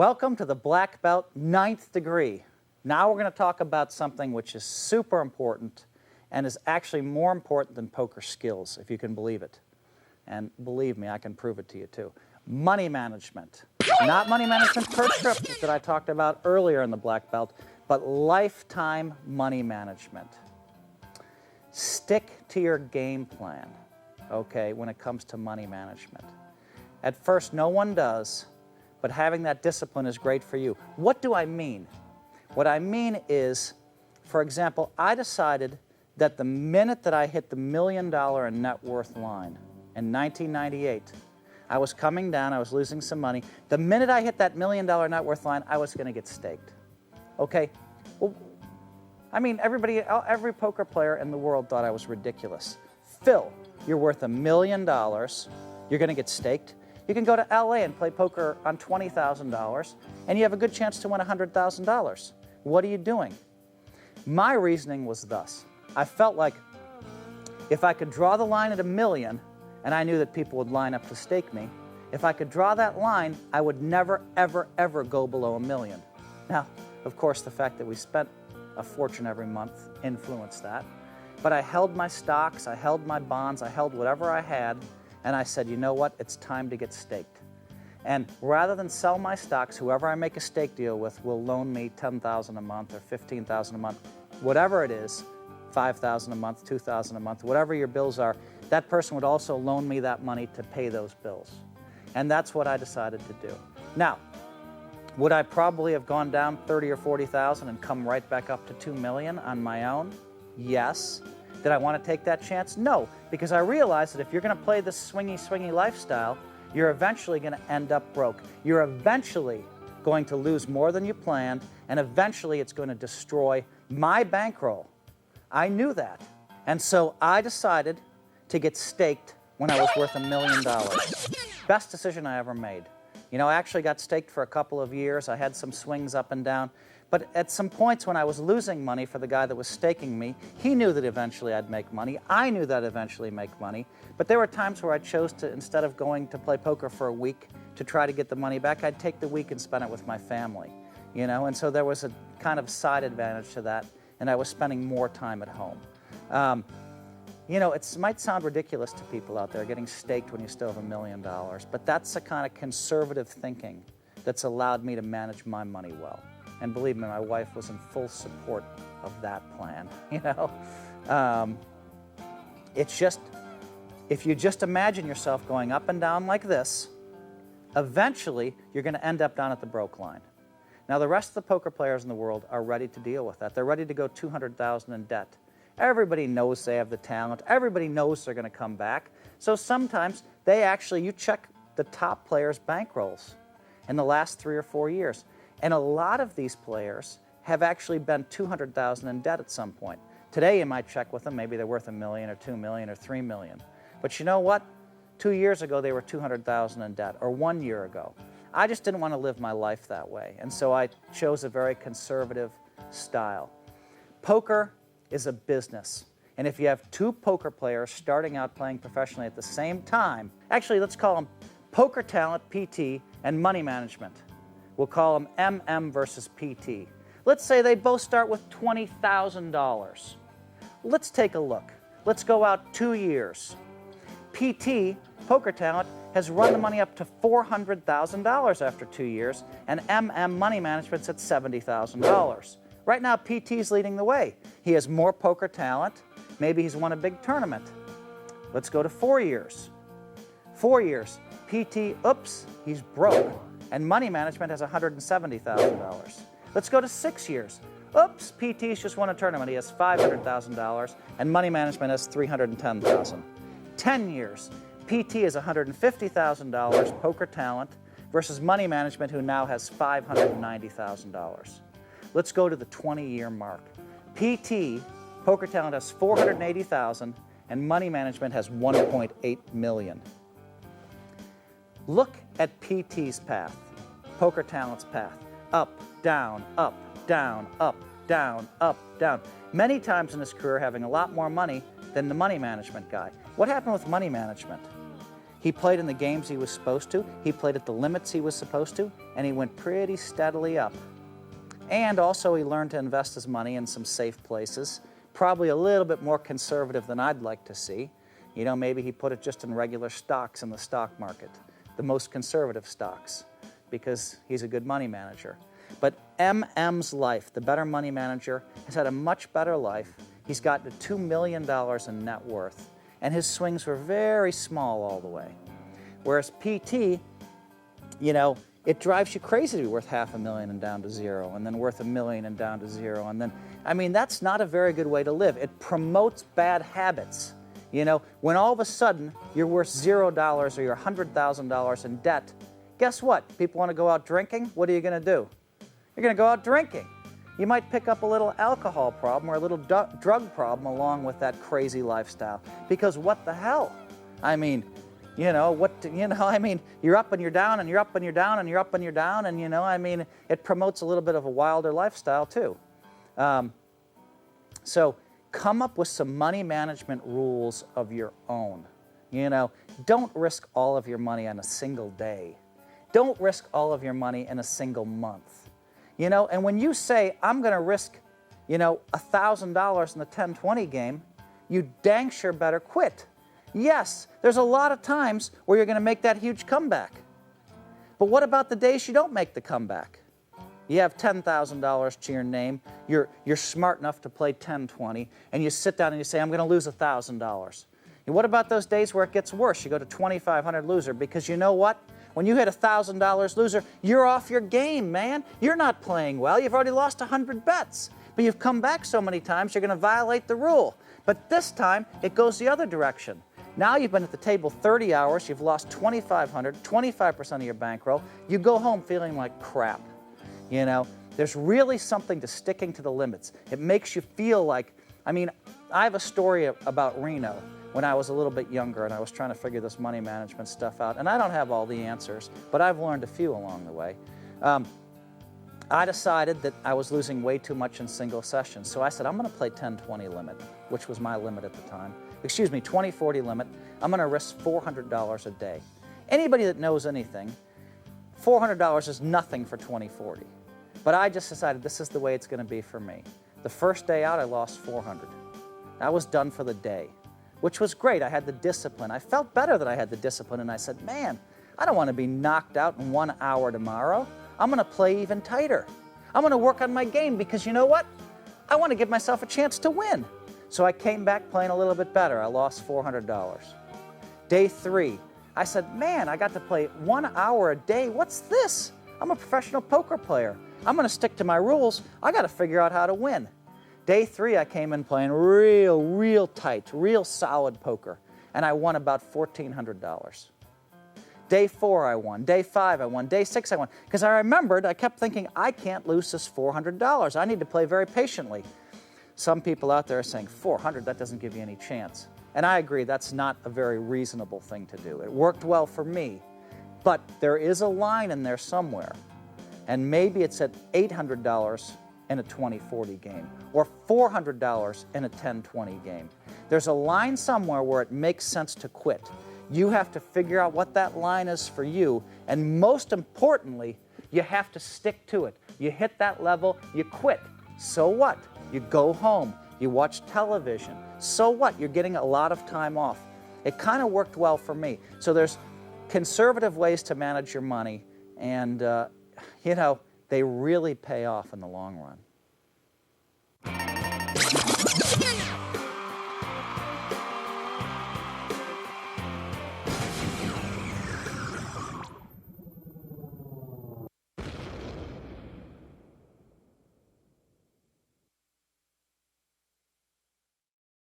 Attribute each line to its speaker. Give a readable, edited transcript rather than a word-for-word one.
Speaker 1: Welcome to the Black Belt Ninth Degree. Now we're going to talk about something which is super important and is actually more important than poker skills, if you can believe it. And believe me, I can prove it to you too. Money management. Not money management per trip that I talked about earlier in the Black Belt, but lifetime money management. Stick to your game plan, okay, when it comes to money management. At first, no one does, but having that discipline is great for you. What do I mean? What I mean is, for example, I decided that the minute that I hit the $1 million in net worth line in 1998, I was coming down, I was losing some money. The minute I hit that $1 million net worth line, I was going to get staked. Okay? Well, I mean, every poker player in the world thought I was ridiculous. Phil, you're worth $1 million. You're going to get staked. You can go to LA and play poker on $20,000, and you have a good chance to win $100,000. What are you doing? My reasoning was thus. I felt like if I could draw the line at $1 million, and I knew that people would line up to stake me, if I could draw that line, I would never, ever, ever go below $1 million. Now, of course, the fact that we spent a fortune every month influenced that. But I held my stocks, I held my bonds, I held whatever I had, and I said, you know what, it's time to get staked. And rather than sell my stocks, whoever I make a stake deal with will loan me $10,000 a month or $15,000 a month, whatever it is, $5,000 a month, $2,000 a month, whatever your bills are, that person would also loan me that money to pay those bills. And that's what I decided to do. Now, would I probably have gone down 30 or 40,000 and come right back up to 2 million on my own? Yes. Did I want to take that chance? No, because I realized that if you're going to play this swingy lifestyle, you're eventually going to end up broke. You're eventually going to lose more than you planned, and eventually it's going to destroy my bankroll. I knew that. And so I decided to get staked when I was worth $1 million. Best decision I ever made. You know, I actually got staked for a couple of years. I had some swings up and down. But at some points when I was losing money for the guy that was staking me, he knew that eventually I'd make money. I knew that I'd eventually make money. But there were times where I chose to, instead of going to play poker for a week to try to get the money back, I'd take the week and spend it with my family. You know, and so there was a kind of side advantage to that, and I was spending more time at home. You know, it might sound ridiculous to people out there getting staked when you still have $1 million, but that's the kind of conservative thinking that's allowed me to manage my money well. And believe me, my wife was in full support of that plan, you know. It's just, if you just imagine yourself going up and down like this, eventually you're going to end up down at the broke line. Now, the rest of the poker players in the world are ready to deal with that. They're ready to go $200,000 in debt. Everybody knows they have the talent. Everybody knows they're going to come back. So sometimes they actually, you check the top players' bankrolls in the last 3 or 4 years. And a lot of these players have actually been $200,000 in debt at some point. Today you might check with them, maybe they're worth $1 million or $2 million or $3 million. But you know what? 2 years ago they were $200,000 in debt, or 1 year ago. I just didn't want to live my life that way, and so I chose a very conservative style. Poker is a business, and if you have 2 poker players starting out playing professionally at the same time, actually let's call them poker talent, PT, and money management. We'll call them MM versus PT. Let's say they both start with $20,000. Let's take a look. Let's go out 2 years. PT, poker talent, has run the money up to $400,000 after 2 years, and MM, money management's at $70,000. Right now, PT's leading the way. He has more poker talent. Maybe he's won a big tournament. Let's go to 4 years. 4 years. PT, oops, he's broke. And money management has $170,000. Let's go to 6 years. Oops, PT's just won a tournament. He has $500,000, and money management has $310,000. 10 years. PT is $150,000 poker talent versus money management, who now has $590,000. Let's go to the 20-year mark. PT, poker talent, has $480,000, and money management has $1.8 million. Look at PT's path, poker talent's path. Up, down, up, down, up, down, up, down. Many times in his career having a lot more money than the money management guy. What happened with money management? He played in the games he was supposed to, he played at the limits he was supposed to, and he went pretty steadily up. And also he learned to invest his money in some safe places, probably a little bit more conservative than I'd like to see. You know, maybe he put it just in regular stocks in the stock market, the most conservative stocks, because he's a good money manager. But MM's life, the Better Money Manager, has had a much better life. He's gotten to $2 million in net worth, and his swings were very small all the way. Whereas PT, you know, it drives you crazy to be worth $500,000 and down to zero, and then worth $1 million and down to zero, and then, I mean, that's not a very good way to live. It promotes bad habits. You know, when all of a sudden you're worth $0 or you're $100,000 in debt, guess what? People want to go out drinking. What are you going to do? You're going to go out drinking. You might pick up a little alcohol problem or a little drug problem along with that crazy lifestyle. Because what the hell? I mean, you know, you're up and you're down and you're up and you're down and you're up and you're down, and, you know, I mean, it promotes a little bit of a wilder lifestyle too. So come up with some money management rules of your own. You know, don't risk all of your money on a single day. Don't risk all of your money in a single month. You know, and when you say, I'm going to risk, you know, $1,000 in the 10-20 game, you dang sure better quit. Yes, there's a lot of times where you're going to make that huge comeback. But what about the days you don't make the comeback? You have $10,000 to your name, you're smart enough to play 10-20, and you sit down and you say, I'm going to lose $1,000. And what about those days where it gets worse? You go to 2,500 loser, because you know what? When you hit $1,000 loser, you're off your game, man. You're not playing well. You've already lost 100 bets. But you've come back so many times, you're going to violate the rule. But this time, it goes the other direction. Now you've been at the table 30 hours, you've lost 2,500, 25% of your bankroll. You go home feeling like crap. You know, there's really something to sticking to the limits. It makes you feel like, I mean, I have a story about Reno when I was a little bit younger and I was trying to figure this money management stuff out. And I don't have all the answers, but I've learned a few along the way. I decided that I was losing way too much in single sessions. So I said, I'm going to play 10-20 limit, which was my limit at the time. Excuse me, 20-40 limit. I'm going to risk $400 a day. Anybody that knows anything, $400 is nothing for 20-40. But I just decided this is the way it's going to be for me. The first day out, I lost $400. I was done for the day, which was great. I had the discipline. I felt better that I had the discipline, and I said, man, I don't want to be knocked out in 1 hour tomorrow. I'm going to play even tighter. I'm going to work on my game because you know what? I want to give myself a chance to win. So I came back playing a little bit better. I lost $400. Day 3, I said, man, I got to play 1 hour a day. What's this? I'm a professional poker player. I'm going to stick to my rules. I got to figure out how to win. Day 3, I came in playing real tight, real solid poker, and I won about $1,400. Day 4, I won. Day 5, I won. Day 6, I won. Because I remembered, I kept thinking, I can't lose this $400. I need to play very patiently. Some people out there are saying, 400, that doesn't give you any chance. And I agree, that's not a very reasonable thing to do. It worked well for me, but there is a line in there somewhere. And maybe it's at $800 in a 20-40 game, or $400 in a 10-20 game. There's a line somewhere where it makes sense to quit. You have to figure out what that line is for you, and most importantly, you have to stick to it. You hit that level, you quit. So what? You go home, you watch television. So what? You're getting a lot of time off. It kind of worked well for me. So there's conservative ways to manage your money, and you know, they really pay off in the long run.